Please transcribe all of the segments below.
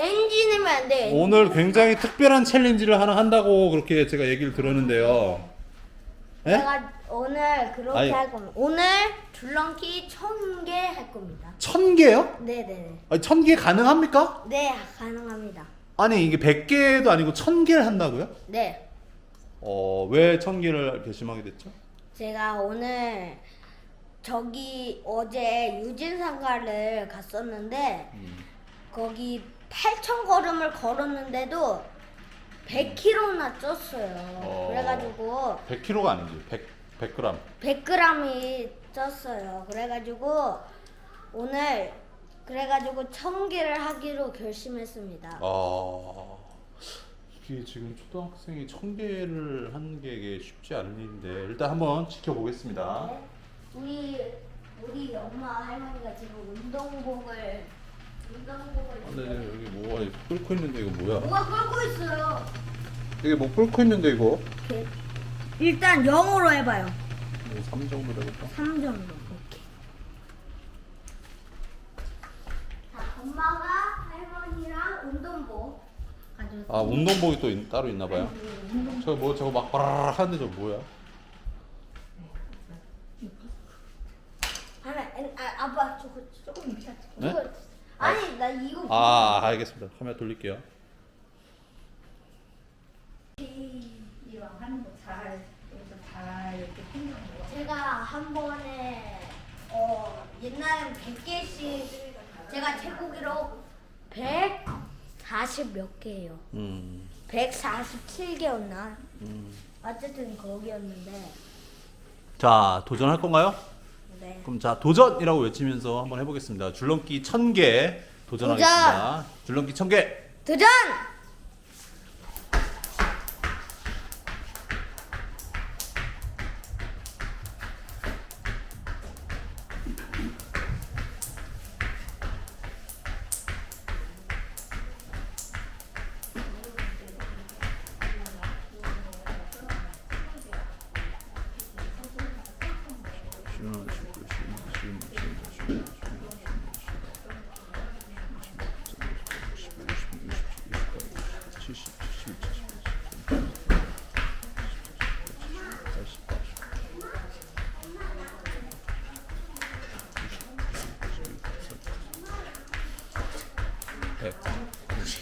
NG 내면 안 돼. 오늘 굉장히 특별한 챌린지를 하나 한다고 그렇게 제가 얘기를 들었는데요. 예? 제가 오늘 그렇게 아니. 할 겁니다. 오늘 줄넘기 1000개 할 겁니다. 1000개요? 네네네. 아니, 1000개 가능합니까? 네, 가능합니다. 아니 이게 100개도 아니고 1000개를 한다고요? 네. 왜 1000개를 결심하게 됐죠? 제가 오늘 저기 어제 유진상가를 갔었는데 거기 8,000걸음을 걸었는데도 100km나 쪘어요. 그래가지고 100kg가 아니지. 100g. 100g이 쪘어요. 그래가지고 오늘 1000개를 하기로 결심했습니다. 이게 지금 초등학생이 1000개를 하는 게 이게 쉽지 않은 일인데 일단 한번 지켜보겠습니다. 네. 우리 엄마 할머니가 지금 운동복을 네, 여기 뭐가 끓고 있는데 이거 뭐야? 뭐가 끓고 있어요. 이게 뭐 끓고 있는데 이거? 이렇게. 일단 0으로 해봐요. 3 정도 되겠다. 3 정도. 이렇게. 자, 엄마가 할머니랑 운동복 가져왔어요. 운동복이 또 따로 있나 봐요. 저거 막 바라락 하는데 저거 뭐야? 아빠 저거 조금 이따 네? 저거 아니 나 이거 알겠습니다. 카메라 돌릴게요. 이왕 하는 거 잘 이렇게 생긴 거. 제가 한 번에 옛날엔 100개씩 제가 최고 기록 140 몇 개예요. 147개였나? 어쨌든 거기였는데. 자, 도전할 건가요? 네. 그럼 자, 도전이라고 외치면서 한번 해보겠습니다. 줄넘기 1000개 도전하겠습니다. 줄넘기 1000개. 도전! 백,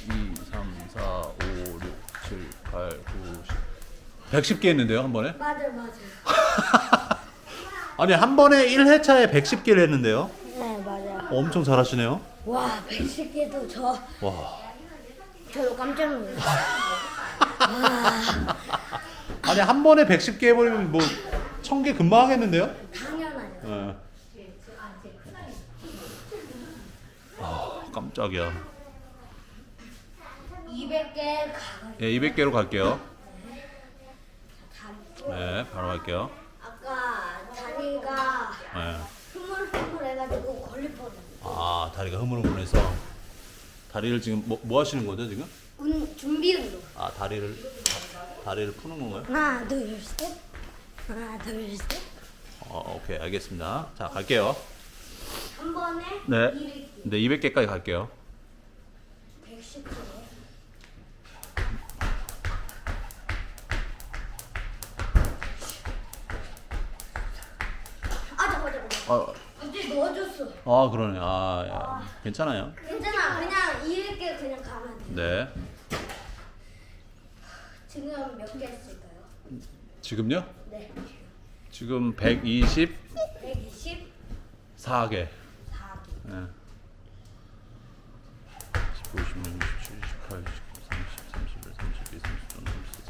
2, 3, 4, 5, 6, 7, 8, 9, 10. 110개 했는데요, 한 번에? 맞아요. 아니, 한 번에 1회차에 110개를 했는데요? 네, 맞아요. 엄청 잘하시네요. 와, 110개도 와. 저도 깜짝 놀랐어요. 아니, 한 번에 110개 해버리면 뭐 1000개 금방 하겠는데요? 당연하죠. 네. 깜짝이야. 200개 가. 예, 200개로 갈게요. 네, 바로 갈게요. 아까 다리가 네. 흐물흐물해가지고 걸릴 뻔했어요. 다리가 흐물흐물해서 다리를 지금 뭐 하시는 거죠, 지금? 준비 운동. 다리를 푸는 건가요? 하나, 둘, 셋. 하나, 둘, 셋. 오케이, 알겠습니다. 자, 갈게요. 한 번에 네. 200개. 네, 200개까지 갈게요. 110개. 잠깐만. 갑자기 넣어줬어. 그러네. 괜찮아요. 괜찮아. 그냥 200개 그냥 가면 돼. 네. 지금 몇 개 했을까요? 지금요? 네. 지금 124개. 124개. 네. 15, 16, 17, 18, 19, 30, 31, 32, 33, 34,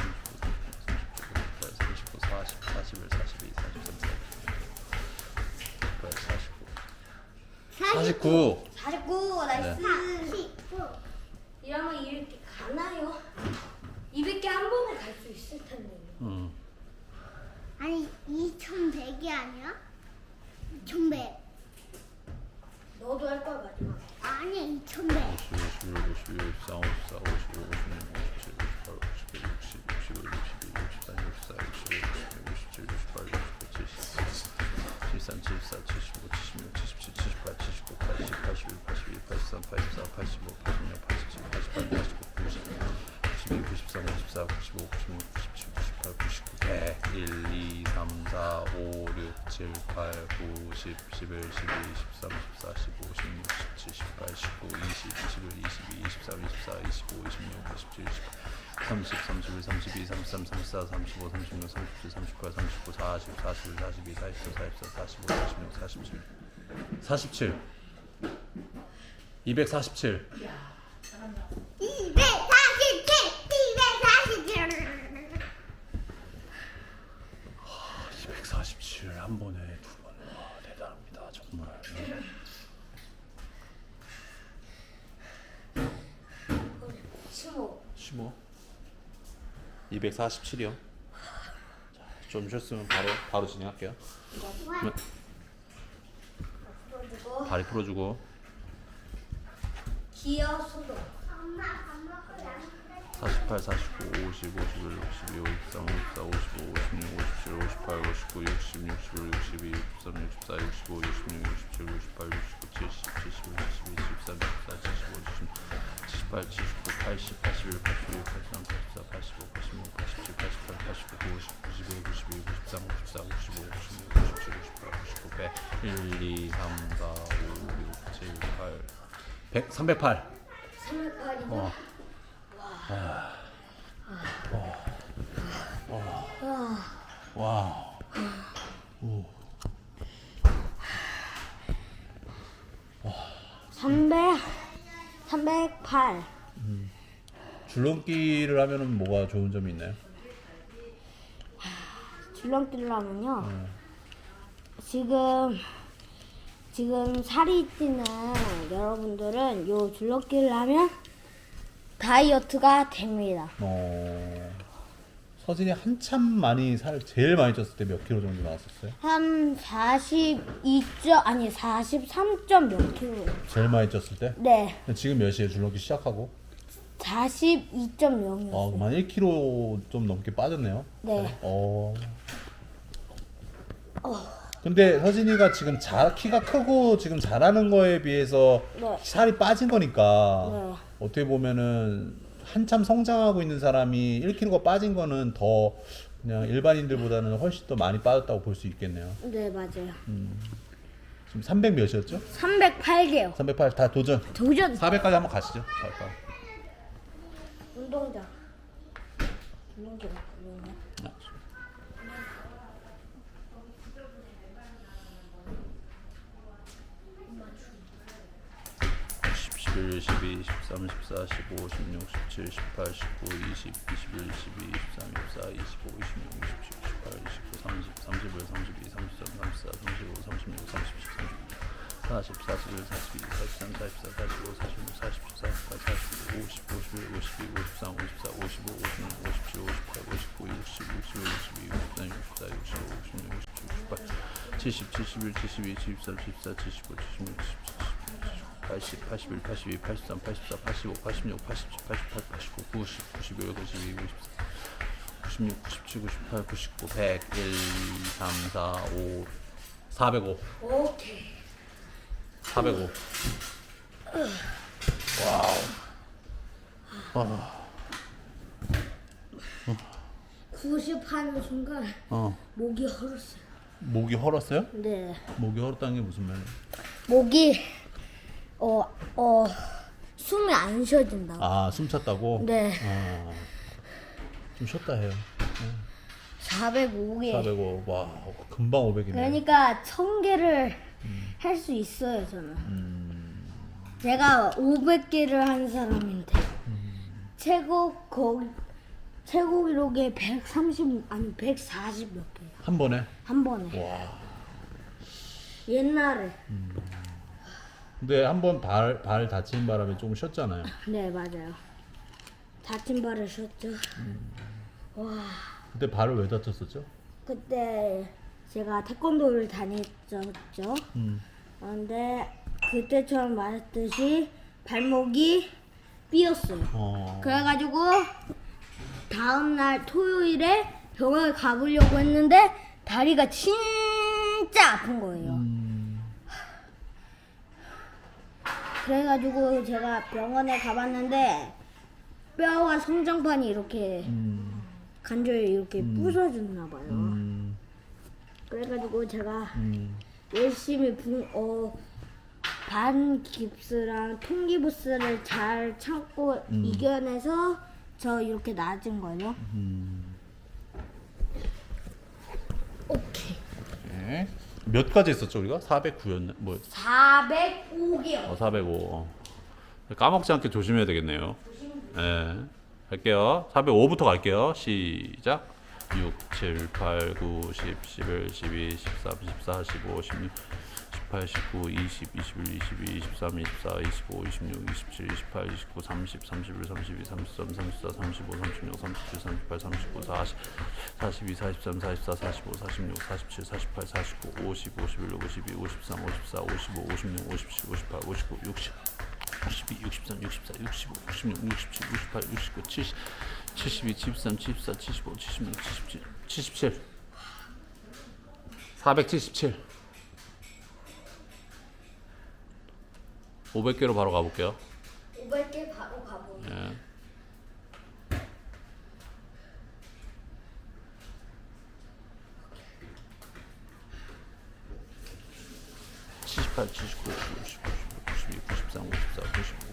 35, 38, 40, 41, 42, 43, 49. 49. 나이스. 네. 49. 이러면 이렇게 가나요? 200개 한 번에 갈 수 있을 텐데. 아니 2100이 아니야? 2100 너도 할 거야 마지막. 아니 2100 51, 52, 53, 54, 55, 56, 57, 58, 59, 60, 61, 62, 63, 64, 65, 66, 67, 68, 69, 70, 73, 74, 75, 76, 77, 78, 79, 80, 81, 82, 83, 84, 85, 86, 87, 88, 87, 94, 95, 96, 97, 98, 99, 100, 1, 2, 3, 4, 5, 6, 7, 8, 9, 10, 11, 12, 13, 14, 15, 16, 17, 18, 19, 20, 21, 22, 23, 24, 25, 26, 27, 28, 30, 31, 32, 33, 34, 35, 36, 37, 38, 39, 40, 41, 42, 43, 44, 45, 46, 47, 47, 247. 247 한 번에 두 번. 와, 대단합니다. 정말. 15. 247이요. 좀 쉬었으면 바로 진행할게요. 풀어주고 다리 풀어주고. 기어 소도 48, 49, 50, 51, 52, 53, 54, 55, 56, 57, 58, 59, 60, 61, 62, 63, 64, 65, 66, 67, 68, 69, 70, 71, 72, 73, 74, 75, 78, 79, 80, 81, 82, 83, 84, 85, 86, 87, 88, 89, 90, 91, 92, 93, 54, 55, 56, 57, 58, 59, 100, 1, 2, 3, 4, 5, 6, 7, 8, 100, 308. 308이죠? 와. 308 줄넘기를 하면은 뭐가 좋은 점이 있나요? 줄넘기를 하면요 지금 살이 찌는 여러분들은 요 줄넘기를 하면 다이어트가 됩니다. 서진이 한참 많이 제일 많이 쪘을 때 몇 킬로 정도 나왔었어요? 한 43점 몇 킬로. 제일 많이 쪘을 때? 네, 지금 몇 시에 줄넘기 시작하고? 42.0이었어요. 그럼 한 1kg 좀 넘게 빠졌네요. 네. 근데 서진이가 지금 키가 크고 지금 잘하는 거에 비해서 네. 살이 빠진 거니까 네. 어떻게 보면은 한참 성장하고 있는 사람이 1kg가 빠진 거는 더 그냥 일반인들보다는 훨씬 더 많이 빠졌다고 볼 수 있겠네요. 네, 맞아요. 지금 300 몇이었죠? 308개요. 308 다 도전. 도전. 400까지 한번 가시죠. 갈까? 운동장. 운동장. 11, 12, 13, 14, 15, 16, 17, 18, 19, 20, 21, 22, 23, 24, 25, 26, 27, 28, 29, 30, 31, 32, 33, 34, 35, 36, 37, 40, 41, 42, 43, 44, 45, 46, 47, 48, 49, 50, 51, 52, 53, 54, 55, 56, 57, 58, 59, 60, 61, 62, 63, 64, 65, 66, 67, 68, 70, 71, 72, 73, 74, 75, 76, 77, 80, 81, 82, 83, 84, 85, 86, 87, 88, 89, 90, 91, 92, 96, 97, 98, 99, 100, 1, 2, 3, 4, 5, 405. 오케이. 405. 와우. 90 하는 순간 목이 헐었어요. 목이 헐었어요? 네. 목이 헐었다는 게 무슨 말이에요? 목이 숨이 안 쉬어진다고. 아, 숨 찼다고? 네. 좀 쉬었다 해요. 405개. 405. 와, 금방 500이네. 그러니까 1000개를 할 수 있어요, 저는. 제가 500개를 한 사람인데 최고 기록이 130 아니 140 몇 개. 한 번에? 한 번에. 와. 옛날에. 근데 한 번 발 다친 바람에 조금 쉬었잖아요. 네, 맞아요. 다친 발을 쉬었죠. 와. 그때 발을 왜 다쳤었죠? 그때 제가 태권도를 다녔었죠. 그런데 그때처럼 말했듯이 발목이 삐었어요. 그래가지고 다음날 토요일에 병원에 가보려고 했는데 다리가 진짜 아픈 거예요. 그래가지고 제가 병원에 가봤는데 뼈와 성장판이 이렇게 관절이 이렇게 부서졌나 봐요. 그래가지고 제가 열심히 반깁스랑 통깁스를 잘 참고 이겨내서 저 이렇게 낮은 거예요. 오케이. 네. 몇 가지 했었죠 우리가? 409였나? 뭐 405개요. 405. 까먹지 않게 조심해야 되겠네요. 네. 갈게요. 405부터 갈게요. 시작. 6, 7, 8, 9, 10, 11, 12, 13, 14, 15, 16, 18, 19, 20, 21, 22, 23, 24, 25, 26, 27, 28, 29, 30, 31, 32, 33, 34, 35, 36, 37, 38, 39, 40, 42, 43, 44, 45, 46, 47, 48, 49, 50, 51, 52, 53, 54, 55, 56, 57, 58, 59, 60, 62, 63, 64, 65, 66, 67, 68, 69, 70, 72, 73, 74, 75, 76, 77, 77, 477. 500개로 바로 가볼게요. 500개 바로 가보죠. 예. 78, 79, 90, 91, 93, 94, 95,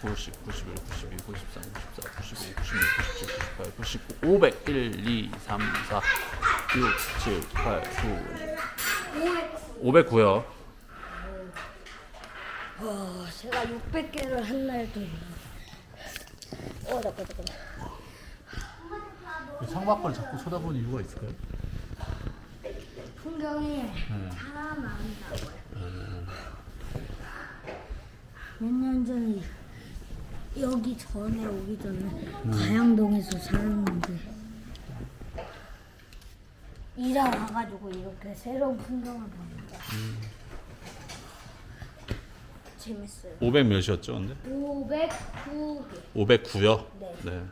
90, 91, 92, 93, 94, 95, 96, 97, 98, 99, 500, 1, 2, 3, 4, 6, 7, 8, 9, 509요. 제가 600개를 한 날도 잠깐. 창밖을 자꾸 쳐다보는 이유가 있을까요? 풍경이 살아난다고요. 몇 년 전에 여기 전에 오기 전에 가양동에서 살았는데 이사 와가지고 이렇게 새로운 풍경을 보니까 재밌어요. 500 몇이었죠, 근데? 509개. 509요? 네. 네.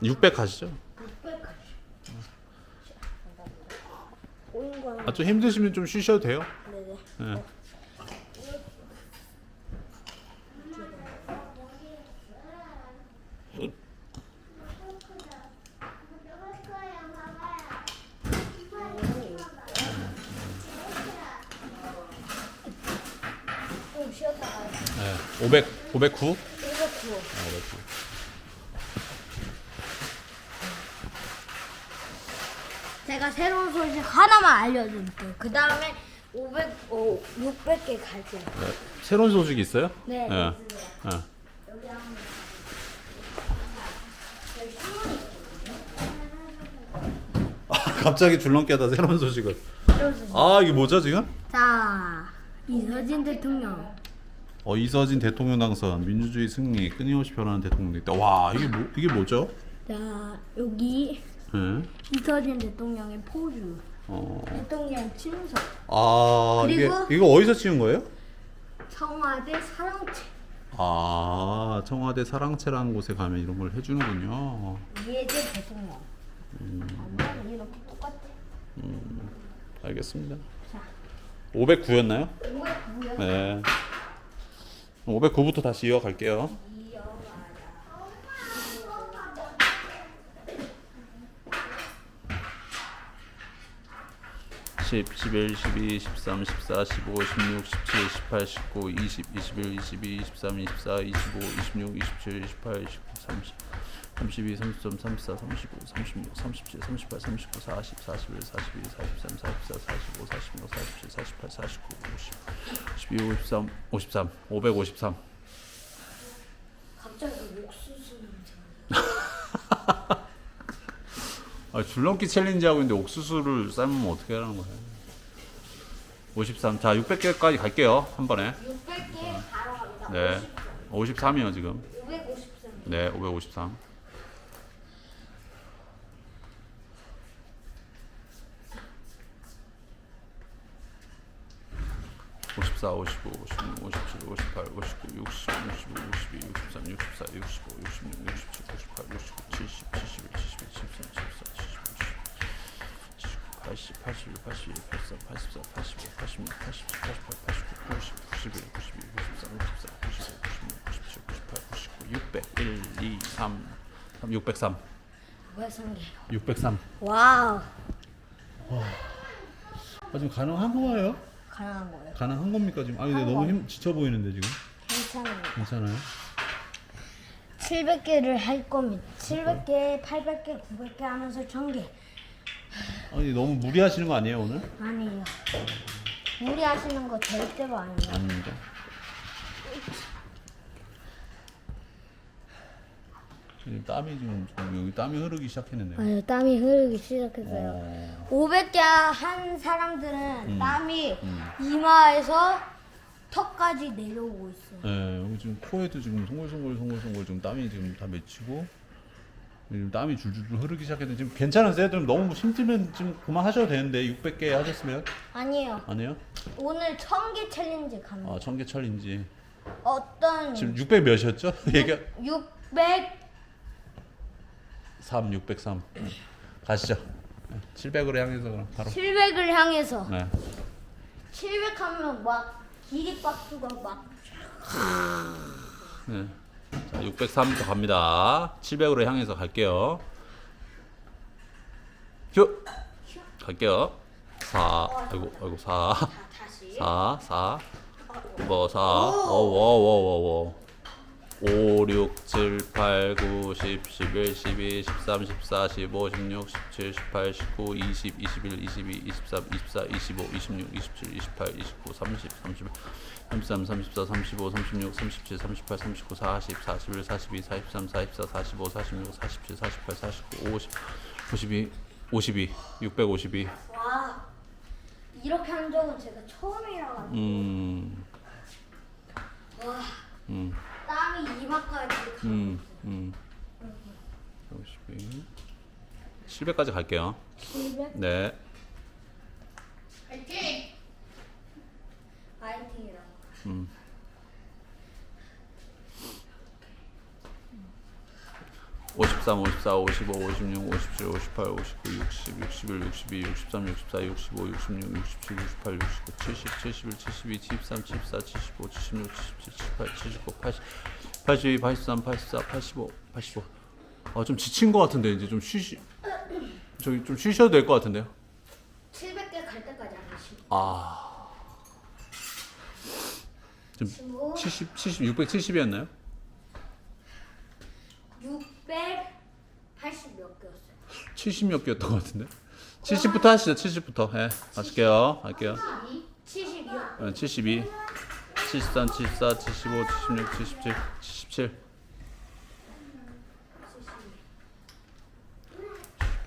600 가시죠. 600 가지. 보인 거는 아, 좀 힘드시면 좀 쉬셔도 돼요. 네네. 네. 좀 쉬었다 가요. 네. 509? 509. 509. 제가 새로운 소식 하나만 알려드릴게요. 그 다음에 600개 갈게요. 네. 새로운 소식이 있어요? 네. 네. 네. 여기 한번. 갑자기 줄넘기하다 새로운 소식을. 아, 이게 뭐죠 지금? 자, 이서진 대통령. 이서진 대통령 당선, 민주주의 승리, 끊임없이 변하는 대통령 있다. 와, 이게 뭐죠? 자, 여기 네. 이서진 대통령의 포즈. 대통령 친서. 아, 그리고- 이거 어디서 찍은 거예요? 청와대 사랑채. 아, 청와대 사랑채라는 곳에 가면 이런 걸 해주는군요. 이해재 대통령. 완전 이렇게 똑같아. 알겠습니다. 자, 509였나요? 509요. 네. 509부터 다시 이어갈게요. 10, 11, 12, 13, 14, 15, 16, 17, 18, 19, 20, 21, 22, 23, 24, 25, 26, 27, 28, 29, 30, 32, 33, 34, 35, 36, 37, 38, 39, 40, 41, 42, 43, 44, 45, 46, 47, 48, 49, 50, 52, 53, 53, 553. 갑자기 옥수수 냄새. 아, 줄넘기 챌린지 하고 있는데 옥수수를 삶으면 어떻게 하라는 거예요? 53. 자, 600개까지 갈게요. 한 번에. 600개 바로 갑니다. 네. 53이요, 지금. 553. 네, 553. 54, 55, 56, 57, 58, 59, 60, 65, 62, 63, 64, 65, 66, 67, 68, 69, 70, 71, 72, 73, 74, 75, 80, 81, 82, 83, 84, 85, 86, 87, 88, 89, 90, 91, 92, 93, 94, 95, 600 1 2 3 603 503개. 603 와우. 지금 가능한 거예요? 가능한 거예요. 가능한 겁니까 지금? 아니 근데 너무 지쳐 보이는데 지금 괜찮아요. 괜찮아요? 700개를 할 겁니다. 700개, 800개, 900개 하면서 1000개. 아니 너무 무리하시는 거 아니에요 오늘? 아니에요. 무리하시는 거 절대로 아니에요. 아닙니다. 지금 땀이 지금 여기 땀이 흐르기 시작했는데요. 아유, 땀이 흐르기 시작했어요. 500개 한 사람들은 땀이 이마에서 턱까지 내려오고 있어요. 네, 여기 지금 코에도 지금 송골송골 지금 땀이 지금 다 맺히고 지금 땀이 줄줄 흐르기 시작했는데 지금 괜찮으세요? 좀 너무 힘들면 지금 그만하셔도 되는데 600개 하셨으면 아니에요. 아니에요? 오늘 1000개 챌린지 갑니다. 아 1000개 챌린지 어떤 지금 600 몇이었죠? 얘가 600 603 가시죠. 700으로 향해서 그럼 바로 700을 향해서 네. 700 하면 막 기립박수가 막 네. 자, 603부터 갑니다. 700으로 향해서 갈게요. 휴! 갈게요. 4, 아이고, 4, 다시 4, 뭐, 4, 워. 5, 6, 7, 8, 9, 10, 11, 12, 13, 14, 15, 16, 17, 18, 19, 20, 21, 22, 23, 24, 25, 26, 27, 28, 29, 30, 31, 33, 34, 35, 36, 37, 38, 39, 40, 41, 42, 43, 44, 45, 46, 47, 48, 49, 50, 52, 52, 652. 와 이렇게 한 적은 제가 처음이라 가지고 와 땀이 이마까지 가고 52. 700까지 갈게요. 700 네. 파이팅이라고 53, 54, 55, 56, 57, 58, 59, 60, 61, 62, 63, 64, 65, 66, 67, 68, 69, 70, 71, 72, 73, 74, 75, 76, 77, 78, 79, 80, 82, 83, 84, 85, 85. 좀 지친 것 같은데 이제 좀 저기 좀 쉬셔도 될 것 같은데요. 700개 갈 때까지 안 하시고 지금 670이었나요? 680 몇 개였어요. 70 몇 개였던 것 같은데. 70부터 하시죠. 70부터. 예. 할게요. 72요. 72, 73, 74, 75, 76, 77, 77.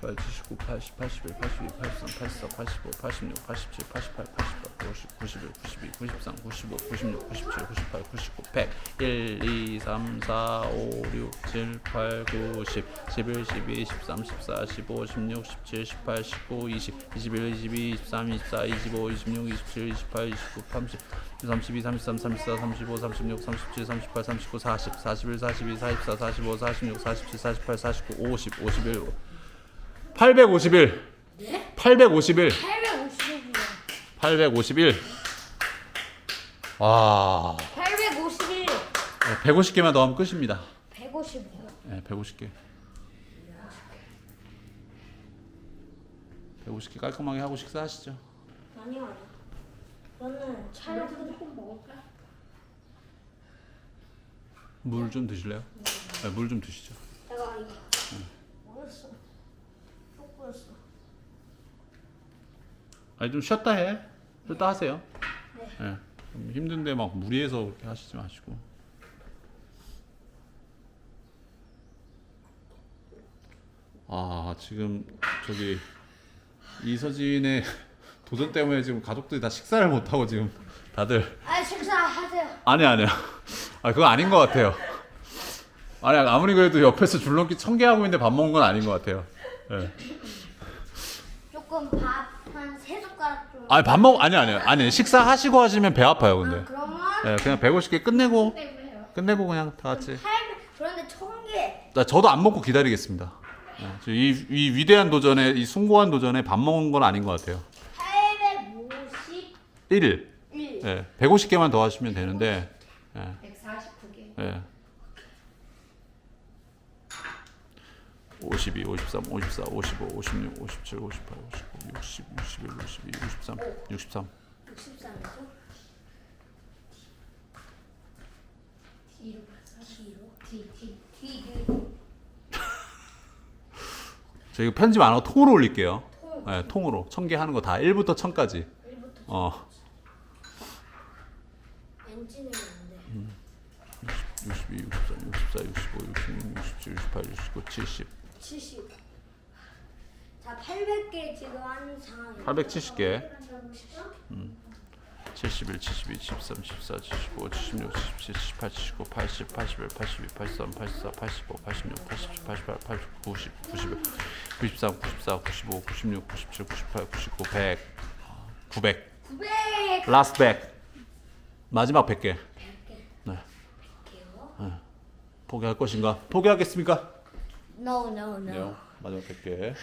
78, 79, 80, 81, 82, 83, 84, 85, 86, 87, 88, 88, 90, 91, 92, 93, 95, 96, 97, 98, 99, 100, 1, 2, 3, 4, 5, 6, 7, 8, 9, 10, 11, 12, 13, 14, 15, 16, 17, 18, 19, 20, 21, 22, 23, 24, 25, 26, 27, 28, 29, 30, 32, 33, 34, 35, 36, 37, 38, 39, 40, 41, 42, 44, 45, 46, 47, 48, 49, 50, 51, 851. 네? 851. 851이요. 851. 와. 851. 150개만 더 하면 끝입니다. 150이요. 네, 150개. 150개 깔끔하게 하고 식사하시죠. 아니요. 저는 촬영 조금 먹을까? 물 좀 드실래요? 네, 물 좀 드시죠. 제가 이거 뭐였어? 쪽보였어. 아니 좀 쉬었다 해. 쉬었다 하세요. 네. 좀 힘든데 막 무리해서 그렇게 하시지 마시고. 지금 저기 이서진의 도전 때문에 지금 가족들이 다 식사를 못 하고 지금 다들 식사하세요. 아니야. 그거 아닌 것 같아요. 아무리 그래도 옆에서 줄넘기 1000개 하고 있는데 밥 먹은 건 아닌 것 같아요. 네. 조금 밥 한 3숟가락 좀. 아니 식사하시고 하시면 배 아파요 근데. 그러면 네, 그냥 150개 끝내고 그냥 다 같이. 800. 그런데 1000개. 저도 안 먹고 기다리겠습니다. 네, 이 위대한 도전에 이 숭고한 도전에 밥 먹은 건 아닌 것 같아요. 851. 1. 네, 150개만 더 하시면 되는데. 네, 149개. 네. 52, 53, 54, 55, 56, 57, 58, 59, 60, 61, 62, 63, 63. 63에서 뒤로 가서 뒤로 뒤 저 이거 편집 안 하고 통으로 올릴게요. 통 네, 통으로. 1000개 하는 거 다 1부터 1000까지. 1부터 엔진을 했는데 62, 63, 64, 65, 66, 67, 68, 69, 70. 70. 자, 800개 지금 하는 상황이에요. 870개. 71, 72, 73, 74, 75, 76, 77, 78, 79, 80, 81, 82, 83, 84, 85, 86, 87, 88, 89, 90, 91, 93, 94, 95, 96, 97, 98, 99, 100, 900. 900. 라스트 100. 마지막 100개. 100개. 네. 100개요. 포기할 것인가? 포기하겠습니까? No. 마지막 100개.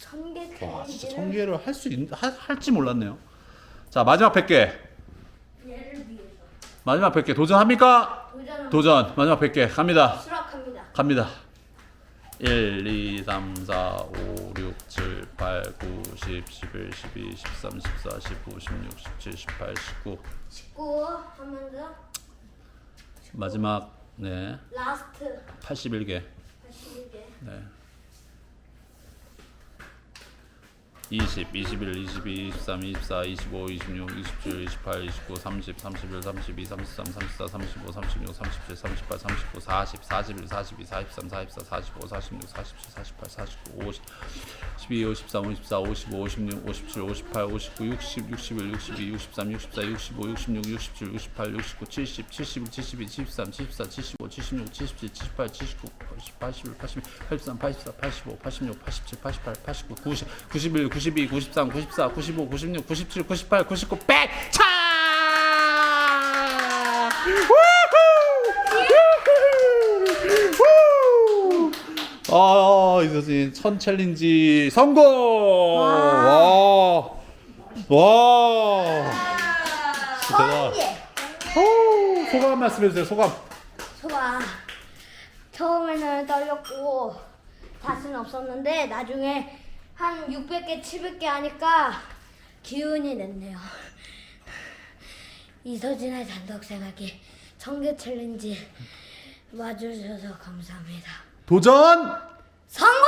1000개 와, 진짜 챌린지를 1000개를 할지 몰랐네요. 자, 마지막 100개. 얘를 위해서 마지막 100개 도전합니까? 도전을 도전. 마지막 100개 갑니다. 수락합니다. 갑니다. 1, 2, 3, 4, 5, 6, 7, 8, 9, 10, 11, 12, 13, 14, 15, 16, 17, 18, 19. 19 한번 더. 마지막 네. 라스트 81개. 81개. 네. 20, 21, 22, 23, 24, 25, 26, 27, 28, 29, 30, 31, 32, 33, 34, 35, 36, 37, 38, 39, 40, 41, 42, 43, 44, 45, 46, 47, 48, 49, 50, 12, 53, 54, 55, 56, 57, 58, 59, 60, 61, 62, 63, 64, 65, 66, 67, 68, 69, 70, 71, 72, 73, 74, 75, 76, 77, 78, 79, 81, 82, 83, 84, 85, 86, 87, 88, 89, 90, 91, 92, 93, 94, 95, 96, 97, 98, 99, 100! 차! 이서진 1000 챌린지 성공! 와! 대단. 소감 한 말씀 해주세요. 소감. 좋아. 처음에는 떨렸고 자신 없었는데 나중에 한 600개, 700개 하니까 기운이 냈네요. 이서진의 단독생활기 1000개 챌린지 와주셔서 감사합니다. 도전! 성공!